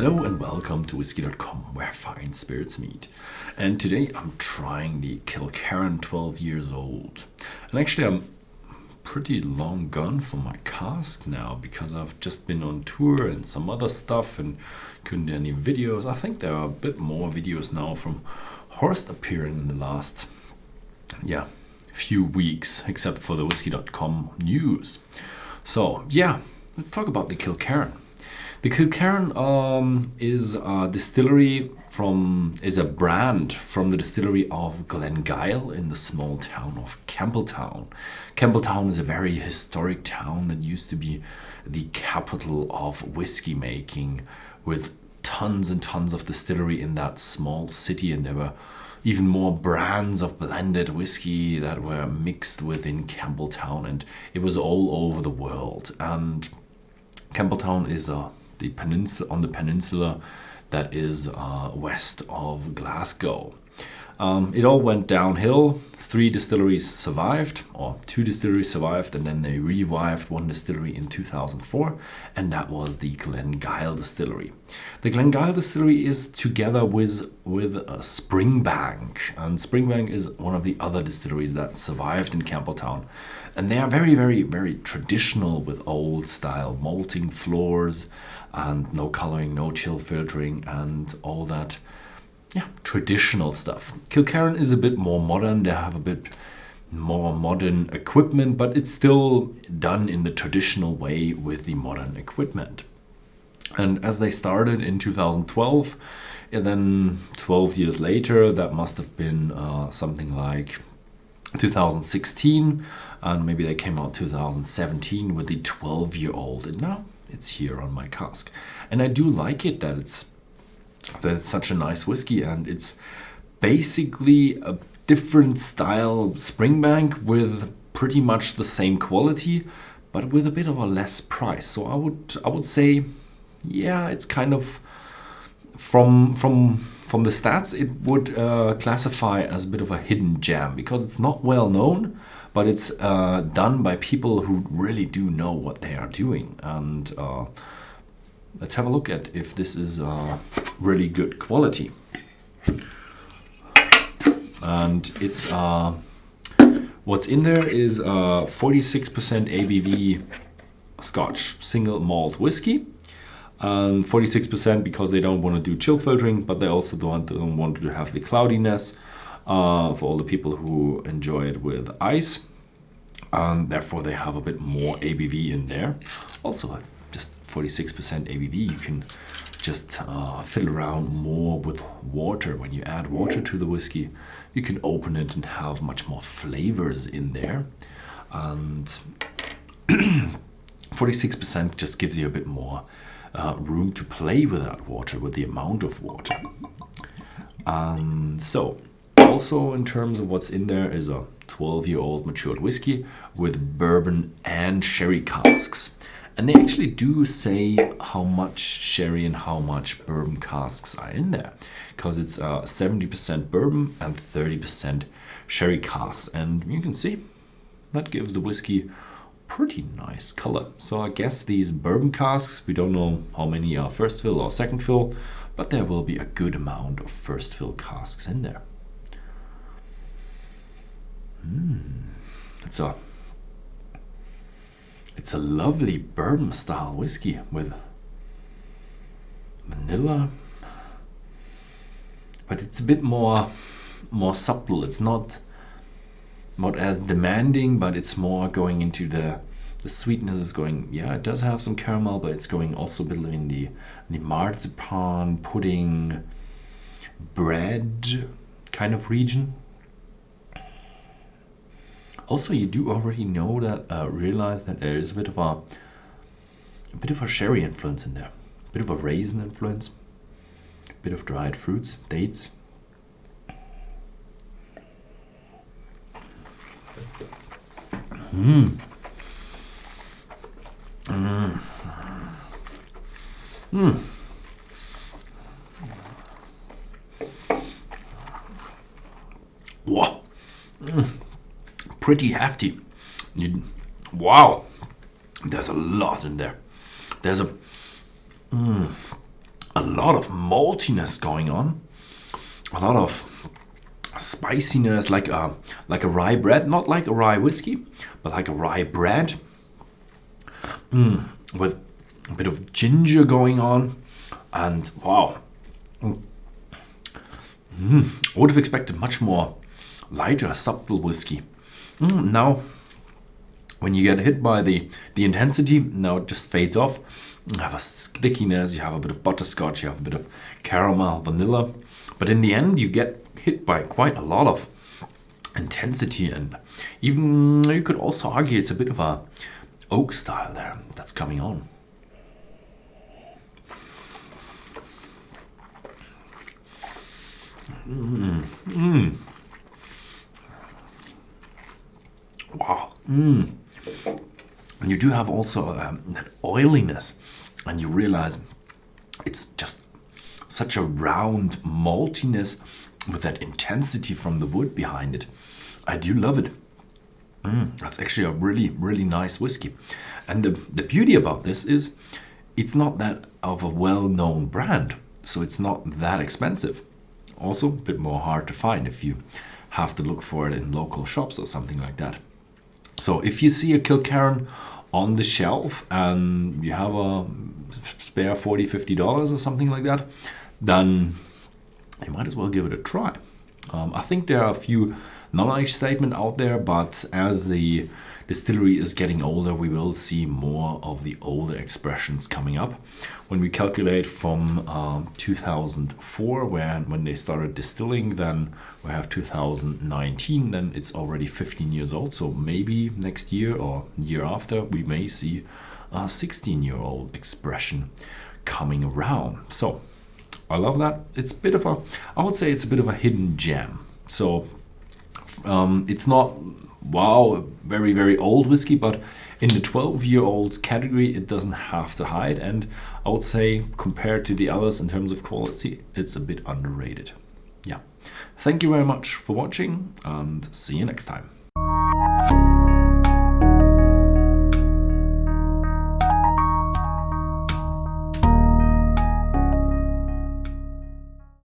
Hello and welcome to Whisky.com, where fine spirits meet. And today I'm trying the Kilkerran 12 years old. And actually I'm pretty long gone for my cask now because I've just been on tour and some other stuff and couldn't do any videos. I think there are a bit more videos now from Horst appearing in the last few weeks, except for the Whisky.com news. So let's talk about the Kilkerran. The Kilkerran is a distillery is a brand from the distillery of Glengyle in the small town of Campbelltown. Campbelltown is a very historic town that used to be the capital of whiskey making, with tons and tons of distillery in that small city, and there were even more brands of blended whiskey that were mixed within Campbelltown, and it was all over the world. And Campbelltown is on the peninsula that is west of Glasgow. It all went downhill. 2 distilleries survived, and then they revived one distillery in 2004, and that was the Glengyle Distillery. The Glengyle Distillery is together with Springbank, and Springbank is one of the other distilleries that survived in Campbelltown, and they are very, very, very traditional with old style malting floors and no coloring, no chill filtering, and all that traditional stuff. Kilkerran is a bit more modern. They have a bit more modern equipment, but it's still done in the traditional way with the modern equipment. And as they started in 2012, and then 12 years later, that must have been something like 2016, and maybe they came out 2017 with the 12-year-old, and now it's here on my cask. And I do like it that it's such a nice whiskey, and it's basically a different style Springbank with pretty much the same quality, but with a bit of a less price. So I would say, it's kind of from the stats, it would classify as a bit of a hidden gem because it's not well known, but it's done by people who really do know what they are doing. And let's have a look at if this is really good quality. And it's what's in there is 46% ABV Scotch single malt whiskey, and 46% because they don't want to do chill filtering, but they also don't want to have the cloudiness for all the people who enjoy it with ice, and therefore they have a bit more ABV in there. Also, just 46% ABV, you can just fiddle around more with water. When you add water to the whiskey, you can open it and have much more flavors in there. And 46% just gives you a bit more room to play with that water, with the amount of water. And so, also in terms of what's in there is a 12-year-old matured whiskey with bourbon and sherry casks. And they actually do say how much sherry and how much bourbon casks are in there, because it's 70% bourbon and 30% sherry casks. And you can see that gives the whiskey pretty nice color. So I guess these bourbon casks, we don't know how many are first fill or second fill, but there will be a good amount of first fill casks in there. It's a lovely bourbon style whiskey with vanilla, but it's a bit more subtle. It's not as demanding, but it's more going into the sweetness is going. It does have some caramel, but it's going also a bit in the marzipan, pudding, bread kind of region. Also, you do already know that, realize that there is a bit of a sherry influence in there, a bit of a raisin influence, a bit of dried fruits, dates. Wow. Pretty hefty. Wow, there's a lot in there. There's a a lot of maltiness going on, a lot of spiciness, like a rye bread, not like a rye whiskey, but like a rye bread, with a bit of ginger going on, and wow, I would have expected much more lighter, subtle whiskey. Now, when you get hit by the intensity, now it just fades off. You have a stickiness, you have a bit of butterscotch, you have a bit of caramel, vanilla, but in the end, you get hit by quite a lot of intensity, and even you could also argue it's a bit of a oak style there that's coming on. Wow. And you do have also that oiliness, and you realize it's just such a round maltiness with that intensity from the wood behind it. I do love it. That's actually a really, really nice whiskey. And the beauty about this is it's not that of a well-known brand, so it's not that expensive. Also, a bit more hard to find if you have to look for it in local shops or something like that. So if you see a Kilkerran on the shelf and you have a spare $40-50 or something like that, then you might as well give it a try. I think there are a few non-age statements out there, but as the distillery is getting older, we will see more of the older expressions coming up. When we calculate from 2004, when they started distilling, then we have 2019, then it's already 15 years old. So maybe next year or year after, we may see a 16-year-old expression coming around. So I love that. It's a bit of I would say it's a bit of a hidden gem. So it's not, wow, very, very old whiskey, but in the 12-year-old category, it doesn't have to hide. And I would say compared to the others in terms of quality, it's a bit underrated. Yeah. Thank you very much for watching, and see you next time.